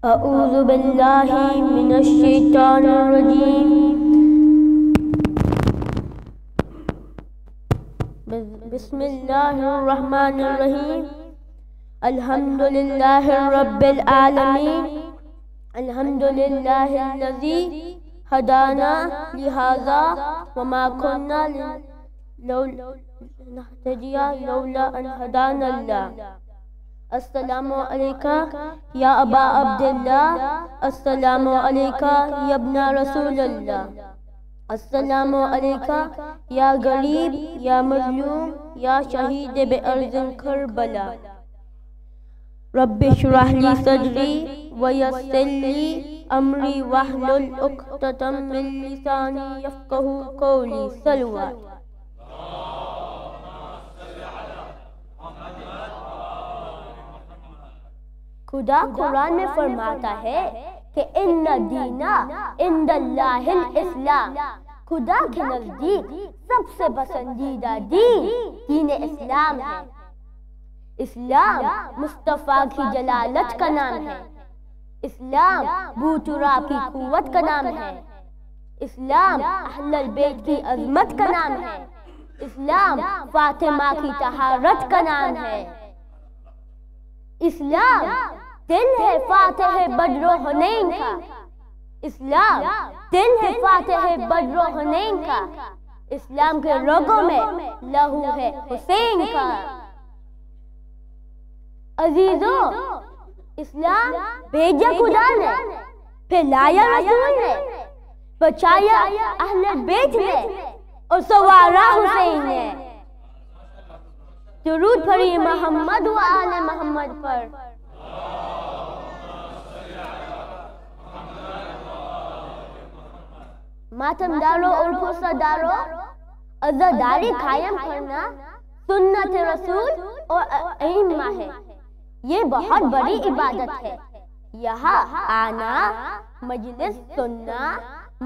اعوذ باللہ من الشیطان الرجیم بسم اللہ الرحمن الرحیم الحمد للہ رب العالمین الحمد للہ الذی ہدانا لہذا وما كنا لنهتدی لولا ان ہدانا اللہ السلام علیکہ یا ابا عبداللہ السلام علیکہ یا ابن رسول اللہ السلام علیکہ یا غریب یا مظلوم یا شہید بأرض کربلا رب اشرح لی صدری ویسر لی امری واحلل عقدۃ من لسانی یفقہوا قولی صلوات خدا قرآن میں فرماتا ہے کہ ان دین عند اللہ الاسلام، خدا کے نزدیک سب سے پسندیدہ دین اسلام ہے۔ اسلام مصطفیٰ کی جلالت کا نام ہے، اسلام بوترا کی قوت کا نام ہے، اسلام اہل البیت کی عظمت کا نام ہے، اسلام فاطمہ کی طہارت کا نام ہے، اسلام دل ہے فاتح بدر و حنین کا، اسلام دل ہے فاتح بدر و حنین کا، اسلام کے رگوں میں لہو ہے حسین کا۔ عزیزوں، اسلام بھیجا خدا نے، پھیلایا رسول نے، بچایا اہل بیت نے اور سوارا حسین نے۔ درود پڑھیے محمد و آل محمد پر۔ ماتم دارو اور غصہ دارو، عزاداری قائم کرنا سنت رسول اور ائمہ ہے۔ یہ بہت بڑی عبادت ہے۔ یہاں آنا، مجلس سننا،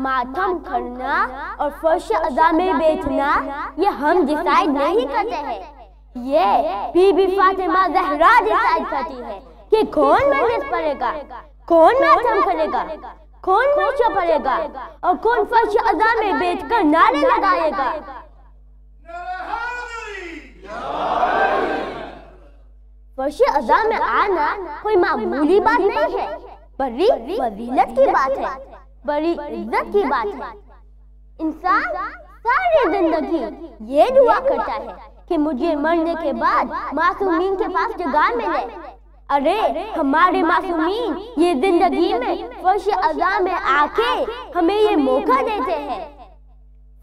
ماتم کرنا اور فرش عزا میں بیٹھنا یہ ہم ڈیسائیڈ نہیں کرتے ہیں، یہ بی بی فاطمہ زہرا ڈیسائیڈ کرتی ہے کہ کون مجلس پڑھے گا، کون ماتم کرے گا، کون مرچہ پڑے گا اور کون فرش عزا میں بیٹھ کر نعرے لگائے گا۔ فرش عزا میں آنا کوئی معمولی بات نہیں ہے، بڑی فضیلت کی بات ہے، بڑی عزت کی بات ہے۔ انسان ساری زندگی یہ دعا کرتا ہے کہ مجھے مرنے کے بعد معصومین کے پاس جگہ ملے۔ ارے ہمارے معصومین یہ زندگی میں فرش عزا میں آ کے ہمیں یہ موقع دیتے ہیں،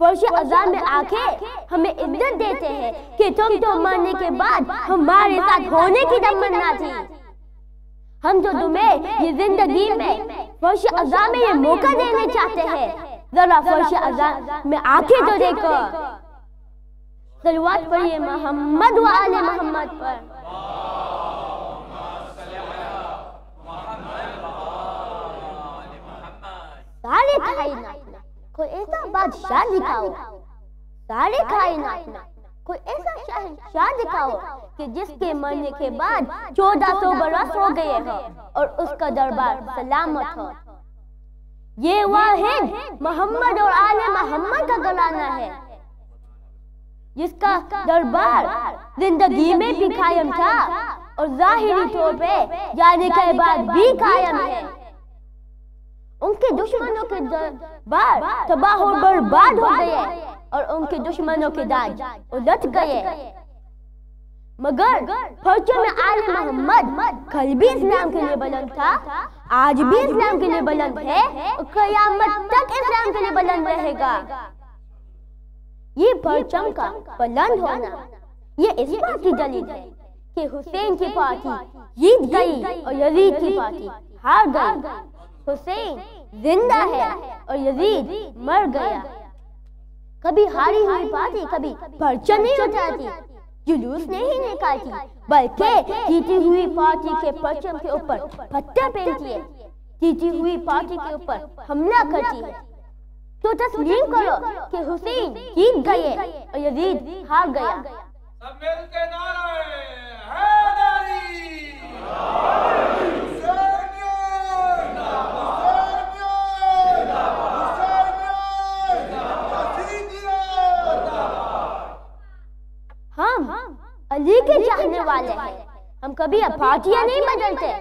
فرش عزا میں آ کے ہمیں عزت دیتے ہیں کہ تم تو مرنے کے بعد ہمارے ساتھ ہونے کی تمنا تھی، ہم تو تمہیں یہ زندگی میں فرش عزا میں یہ موقع دینے چاہتے ہیں، ذرا فرش عزا میں آ کے تو دیکھو۔ صلوات پڑھیے محمد و آل محمد پر۔ سارے کائنات میں کوئی ایسا بادشاہ دکھاؤ، سارے کائنات میں کوئی ایسا شہنشاہ دکھاؤ کہ جس کے مرنے کے بعد 1400 برس ہو گئے ہو اور اس کا دربار سلامت ہو۔ یہ واحد محمد اور آل محمد کا گھرانہ ہے، جس کا دربار زندگی میں بھی قائم تھا اور ظاہری طور پہ جانے کے بعد بھی قائم ہے۔ ان کے دشمنوں کے دربار تباہ و برباد ہو گئے اور ان کے دشمنوں کے داج الٹ گئے، مگر پرچم آل محمد کل بھی اسلام کے لیے بلند تھا، آج بھی اسلام کے لیے بلند ہے اور قیامت تک اسلام کے لیے بلند رہے گا۔ یہ پرچم کا بلند ہونا یہ اس بات کی دلیل ہے کہ حسین کی پارٹی جیت گئی اور یزید کی پارٹی ہار گئی۔ حسین زندہ ہے اور یزید مر گیا۔ کبھی ہاری ہوئی پارٹی کبھی پرچم نہیں اٹھاتی، جلوس نہیں نکالتی، بلکہ جیتی ہوئی پارٹی کے پرچم کے اوپر پتھر پھینکتی ہے، جیتی ہوئی پارٹی کے اوپر حملہ کرتی ہے۔ تو تسلیم کرو کہ حسین جیت گئے اور یزید ہار گیا۔ سب مل کے نعرہ حیدری! چاہنے والے ہیں. ہم کبھی پارٹیاں نہیں بدلتے،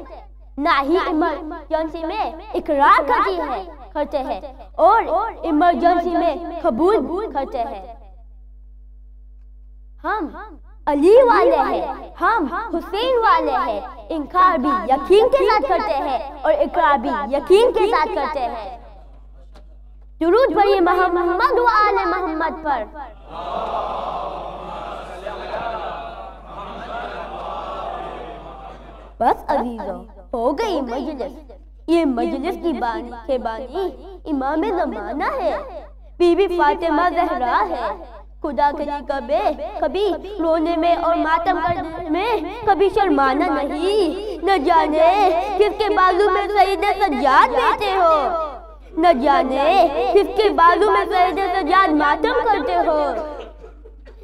نہ ہی ایمرجنسی میں اقرار کرتے ہیں اور ایمرجنسی میں قبول کرتے ہیں. ہم علی والے ہیں، ہم حسین والے ہیں. انکار بھی یقین کے ساتھ کرتے ہیں اور اقرار بھی یقین کے ساتھ کرتے ہیں. درود پڑھیے محمد و آل محمد پر. بس عزیزوں، ہو گئی مجلس. یہ مجلس کی بانی امام زمانہ ہے، بی بی فاطمہ زہرا ہے. خدا کے لیے کبھی رونے میں اور ماتم کرنے میں کبھی شرمانا نہیں. نہ جانے کس کے بازو میں سید سجاد بیٹھے ہو، نہ جانے کس کے بازو میں سید سجاد ماتم کرتے ہو،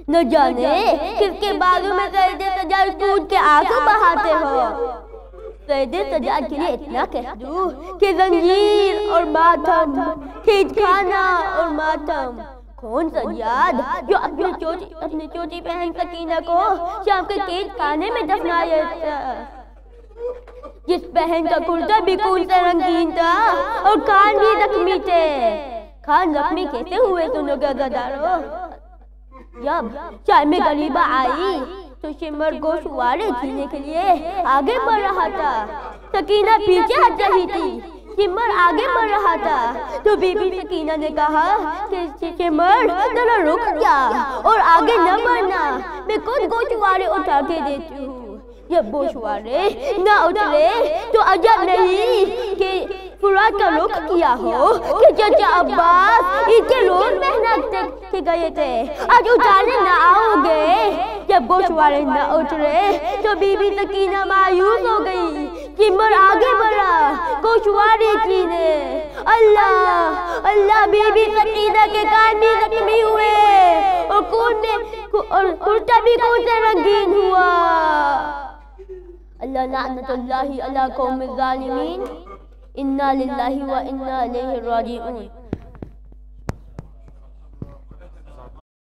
نہ جانے کس کے بازو میں سید سجاد ٹوٹ کے آنسو بہاتے ہو. سید سجاد کے لیے اتنا کہہ دوں کہ زنجیر اور ماتم، کھینچ کھانا اور ماتم. کون سجاد جو اپنی چوٹی بہن سکینہ کو شام کے قید خانے میں دفنایا تھا، جس بہن کا کرتا بھی خون سے رنگین تھا اور کان بھی زخمی تھے. کان زخمی کیسے ہوئے تم لوگ عزادارو؟ جب شام میں غریبہ آئی تو شمر گوشوارے جینے کے لیے آگے بڑھ رہا تھا. سکینہ پیچھے ہٹ رہی تھی، شمر آگے بڑھ رہا تھا. تو بی بی سکینہ نے کہا کہ شمر ذرا رک جا اور آگے نہ بڑھنا، میں خود گوشوارے اٹھا کے دیتی ہوں. جب گوشوارے نہ اترے تو عجب نہیں کہ فرات کا رخ کیا ہو کہ چچا عباس ان کے روز محنت گئے تھے، آج اتارنے نہ آؤ گے. جب گوشوارے نہ اترے تو بی بی سکینہ مایوس ہو گئی. شمر آگے بڑھا گوشوارے چینے. اللہ اللہ، بی بی سکینہ کے کان بھی زخمی ہوئے اور کرتا بھی خون سے رنگین ہوا. اللہ لعنت اللہ علی قوم الظالمین. انا للہ و انا الیہ راجعون.